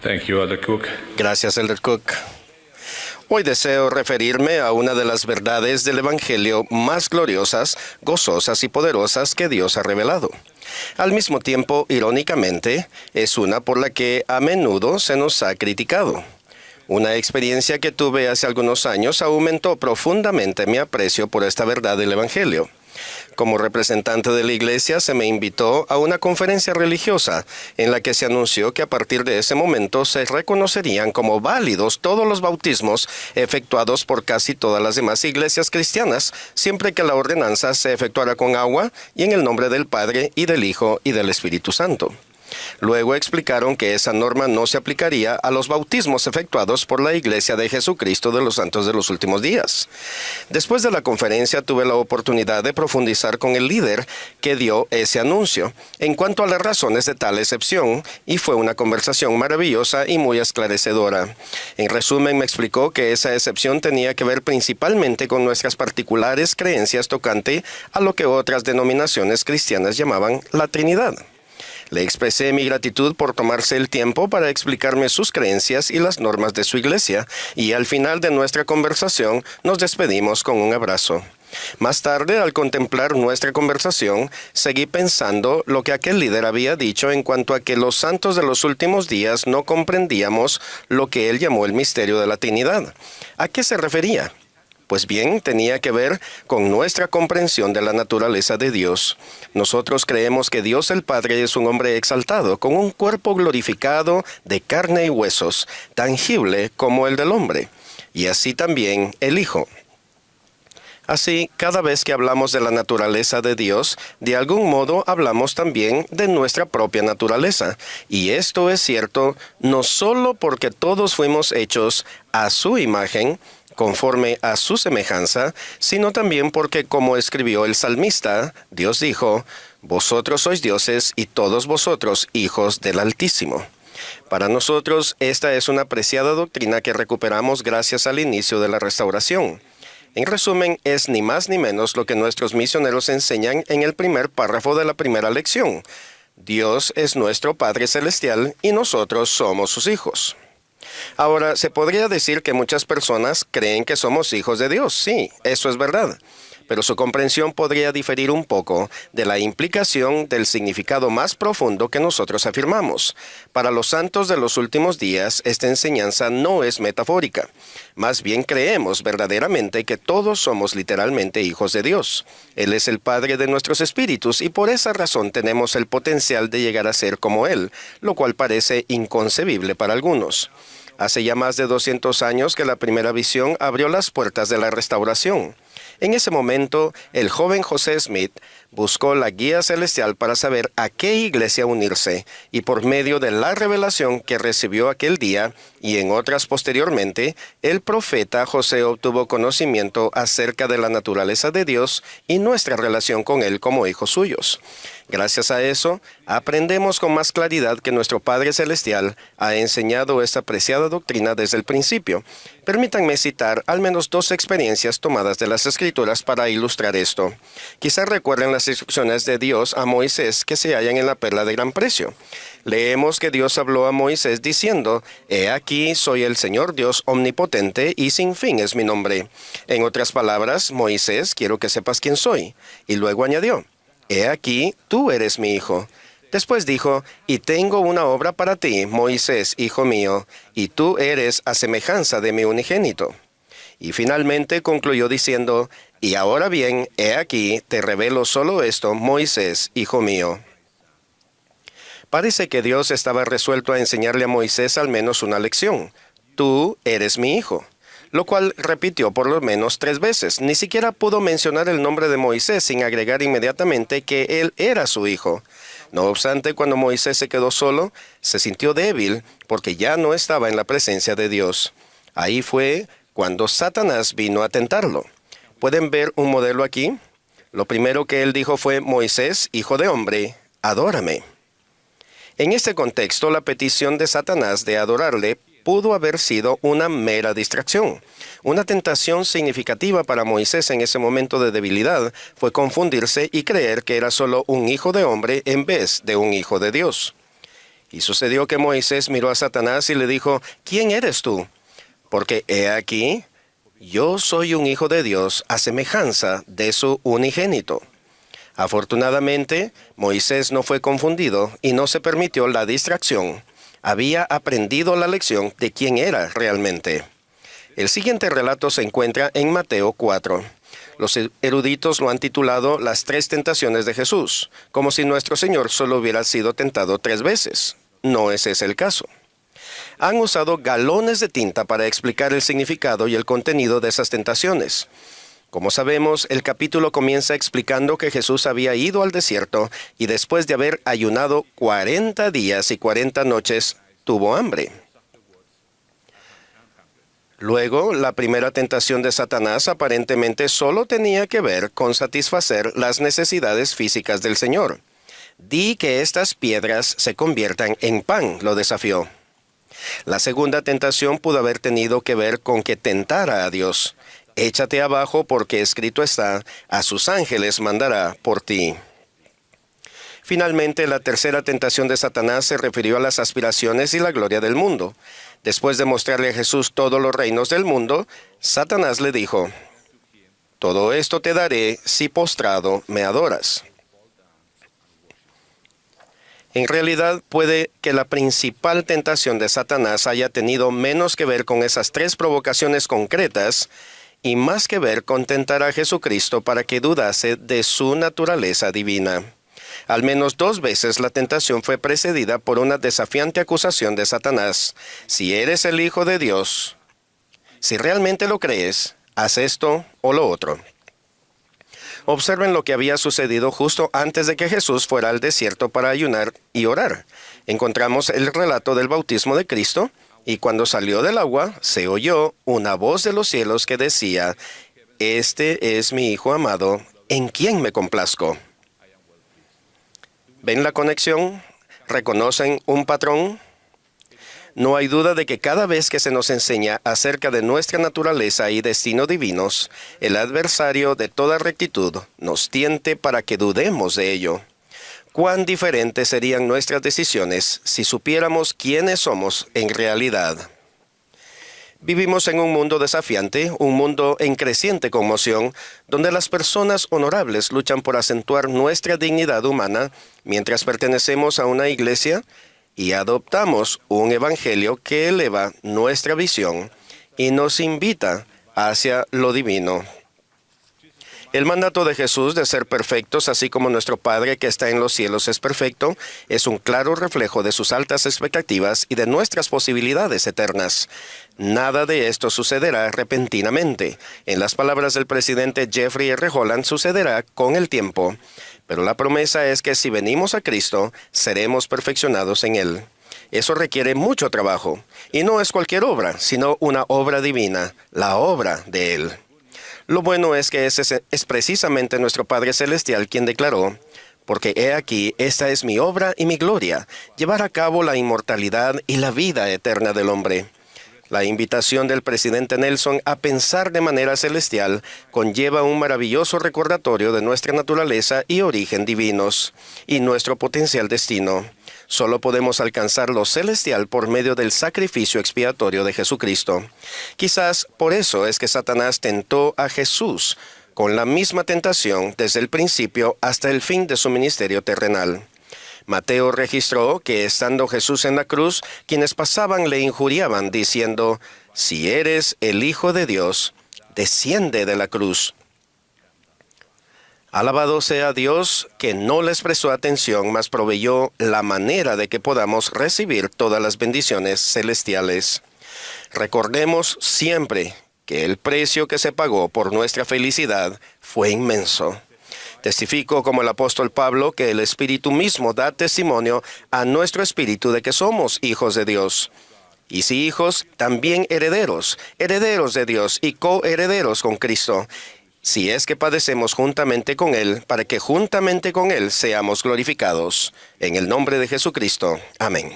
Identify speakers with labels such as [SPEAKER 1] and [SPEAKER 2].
[SPEAKER 1] Thank you, Elder Cook.
[SPEAKER 2] Gracias, Elder Cook. Hoy deseo referirme a una de las verdades del Evangelio más gloriosas, gozosas y poderosas que Dios ha revelado. Al mismo tiempo, irónicamente, es una por la que a menudo se nos ha criticado. Una experiencia que tuve hace algunos años aumentó profundamente mi aprecio por esta verdad del Evangelio. Como representante de la Iglesia, se me invitó a una conferencia religiosa en la que se anunció que a partir de ese momento se reconocerían como válidos todos los bautismos efectuados por casi todas las demás iglesias cristianas, siempre que la ordenanza se efectuara con agua y en el nombre del Padre y del Hijo y del Espíritu Santo. Luego explicaron que esa norma no se aplicaría a los bautismos efectuados por la Iglesia de Jesucristo de los Santos de los Últimos Días. Después de la conferencia tuve la oportunidad de profundizar con el líder que dio ese anuncio en cuanto a las razones de tal excepción, y fue una conversación maravillosa y muy esclarecedora. En resumen, me explicó que esa excepción tenía que ver principalmente con nuestras particulares creencias tocante a lo que otras denominaciones cristianas llamaban la Trinidad. Le expresé mi gratitud por tomarse el tiempo para explicarme sus creencias y las normas de su iglesia, y al final de nuestra conversación nos despedimos con un abrazo. Más tarde, al contemplar nuestra conversación, seguí pensando lo que aquel líder había dicho en cuanto a que los santos de los últimos días no comprendíamos lo que él llamó el misterio de la Trinidad. ¿A qué se refería? Pues bien, tenía que ver con nuestra comprensión de la naturaleza de Dios. Nosotros creemos que Dios el Padre es un hombre exaltado, con un cuerpo glorificado de carne y huesos, tangible como el del hombre, y así también el Hijo. Así, cada vez que hablamos de la naturaleza de Dios, de algún modo hablamos también de nuestra propia naturaleza. Y esto es cierto no solo porque todos fuimos hechos a su imagen, conforme a su semejanza, sino también porque, como escribió el salmista, Dios dijo: «Vosotros sois dioses y todos vosotros hijos del Altísimo». Para nosotros, esta es una apreciada doctrina que recuperamos gracias al inicio de la restauración. En resumen, es ni más ni menos lo que nuestros misioneros enseñan en el primer párrafo de la primera lección. Dios es nuestro Padre Celestial y nosotros somos sus hijos. Ahora, se podría decir que muchas personas creen que somos hijos de Dios. Sí, eso es verdad. Pero su comprensión podría diferir un poco de la implicación del significado más profundo que nosotros afirmamos. Para los santos de los últimos días, esta enseñanza no es metafórica. Más bien creemos verdaderamente que todos somos literalmente hijos de Dios. Él es el Padre de nuestros espíritus y por esa razón tenemos el potencial de llegar a ser como Él, lo cual parece inconcebible para algunos. Hace ya más de 200 años que la primera visión abrió las puertas de la restauración. En ese momento, el joven José Smith buscó la guía celestial para saber a qué iglesia unirse, y por medio de la revelación que recibió aquel día, y en otras posteriormente, el profeta José obtuvo conocimiento acerca de la naturaleza de Dios y nuestra relación con Él como hijos suyos. Gracias a eso, aprendemos con más claridad que nuestro Padre Celestial ha enseñado esta preciada doctrina desde el principio. Permítanme citar al menos 2 experiencias tomadas de las Escrituras para ilustrar esto. Quizás recuerden las instrucciones de Dios a Moisés que se hallan en la perla de gran precio. Leemos que Dios habló a Moisés diciendo: «He aquí, soy el Señor Dios omnipotente y sin fin es mi nombre». En otras palabras, Moisés, quiero que sepas quién soy. Y luego añadió: «He aquí, tú eres mi hijo». Después dijo: «Y tengo una obra para ti, Moisés, hijo mío, y tú eres a semejanza de mi unigénito». Y finalmente concluyó diciendo: «Y ahora bien, he aquí, te revelo solo esto, Moisés, hijo mío». Parece que Dios estaba resuelto a enseñarle a Moisés al menos una lección. «Tú eres mi hijo», lo cual repitió por lo menos 3 veces. Ni siquiera pudo mencionar el nombre de Moisés sin agregar inmediatamente que él era su hijo. No obstante, cuando Moisés se quedó solo, se sintió débil porque ya no estaba en la presencia de Dios. Ahí fue cuando Satanás vino a tentarlo. ¿Pueden ver un modelo aquí? Lo primero que él dijo fue: «Moisés, hijo de hombre, adórame». En este contexto, la petición de Satanás de adorarle pudo haber sido una mera distracción. Una tentación significativa para Moisés en ese momento de debilidad fue confundirse y creer que era solo un hijo de hombre en vez de un hijo de Dios. Y sucedió que Moisés miró a Satanás y le dijo, ¿quién eres tú? Porque he aquí, yo soy un hijo de Dios a semejanza de su unigénito. Afortunadamente, Moisés no fue confundido y no se permitió la distracción. Había aprendido la lección de quién era realmente. El siguiente relato se encuentra en Mateo 4. Los eruditos lo han titulado Las 3 tentaciones de Jesús, como si nuestro Señor solo hubiera sido tentado 3 veces. No ese es el caso. Han usado galones de tinta para explicar el significado y el contenido de esas tentaciones. Como sabemos, el capítulo comienza explicando que Jesús había ido al desierto y después de haber ayunado 40 días y 40 noches, tuvo hambre. Luego, la primera tentación de Satanás aparentemente solo tenía que ver con satisfacer las necesidades físicas del Señor. Di que estas piedras se conviertan en pan, lo desafió. La segunda tentación pudo haber tenido que ver con que tentara a Dios. Échate abajo porque escrito está, a sus ángeles mandará por ti. Finalmente, la tercera tentación de Satanás se refirió a las aspiraciones y la gloria del mundo. Después de mostrarle a Jesús todos los reinos del mundo, Satanás le dijo, todo esto te daré si postrado me adoras. En realidad, puede que la principal tentación de Satanás haya tenido menos que ver con esas 3 provocaciones concretas y más que ver con tentar a Jesucristo para que dudase de su naturaleza divina. Al menos 2 veces la tentación fue precedida por una desafiante acusación de Satanás. Si eres el Hijo de Dios, si realmente lo crees, haz esto o lo otro. Observen lo que había sucedido justo antes de que Jesús fuera al desierto para ayunar y orar. Encontramos el relato del bautismo de Cristo, y cuando salió del agua, se oyó una voz de los cielos que decía, «Este es mi Hijo amado, en quien me complazco». ¿Ven la conexión? ¿Reconocen un patrón? No hay duda de que cada vez que se nos enseña acerca de nuestra naturaleza y destino divinos, el adversario de toda rectitud nos tiente para que dudemos de ello. ¿Cuán diferentes serían nuestras decisiones si supiéramos quiénes somos en realidad? Vivimos en un mundo desafiante, un mundo en creciente conmoción, donde las personas honorables luchan por acentuar nuestra dignidad humana, mientras pertenecemos a una iglesia y adoptamos un evangelio que eleva nuestra visión y nos invita hacia lo divino. El mandato de Jesús de ser perfectos, así como nuestro Padre que está en los cielos es perfecto, es un claro reflejo de sus altas expectativas y de nuestras posibilidades eternas. Nada de esto sucederá repentinamente. En las palabras del presidente Jeffrey R. Holland, sucederá con el tiempo. Pero la promesa es que si venimos a Cristo, seremos perfeccionados en Él. Eso requiere mucho trabajo. Y no es cualquier obra, sino una obra divina, la obra de Él. Lo bueno es que ese es precisamente nuestro Padre Celestial quien declaró, porque he aquí, esta es mi obra y mi gloria, llevar a cabo la inmortalidad y la vida eterna del hombre. La invitación del presidente Nelson a pensar de manera celestial conlleva un maravilloso recordatorio de nuestra naturaleza y origen divinos, y nuestro potencial destino. Solo podemos alcanzar lo celestial por medio del sacrificio expiatorio de Jesucristo. Quizás por eso es que Satanás tentó a Jesús con la misma tentación desde el principio hasta el fin de su ministerio terrenal. Mateo registró que estando Jesús en la cruz, quienes pasaban le injuriaban diciendo, «Si eres el Hijo de Dios, desciende de la cruz». Alabado sea Dios que no les prestó atención, mas proveyó la manera de que podamos recibir todas las bendiciones celestiales. Recordemos siempre que el precio que se pagó por nuestra felicidad fue inmenso. Testifico como el apóstol Pablo que el Espíritu mismo da testimonio a nuestro espíritu de que somos hijos de Dios. Y si hijos, también herederos, herederos de Dios y coherederos con Cristo, si es que padecemos juntamente con Él, para que juntamente con Él seamos glorificados. En el nombre de Jesucristo. Amén.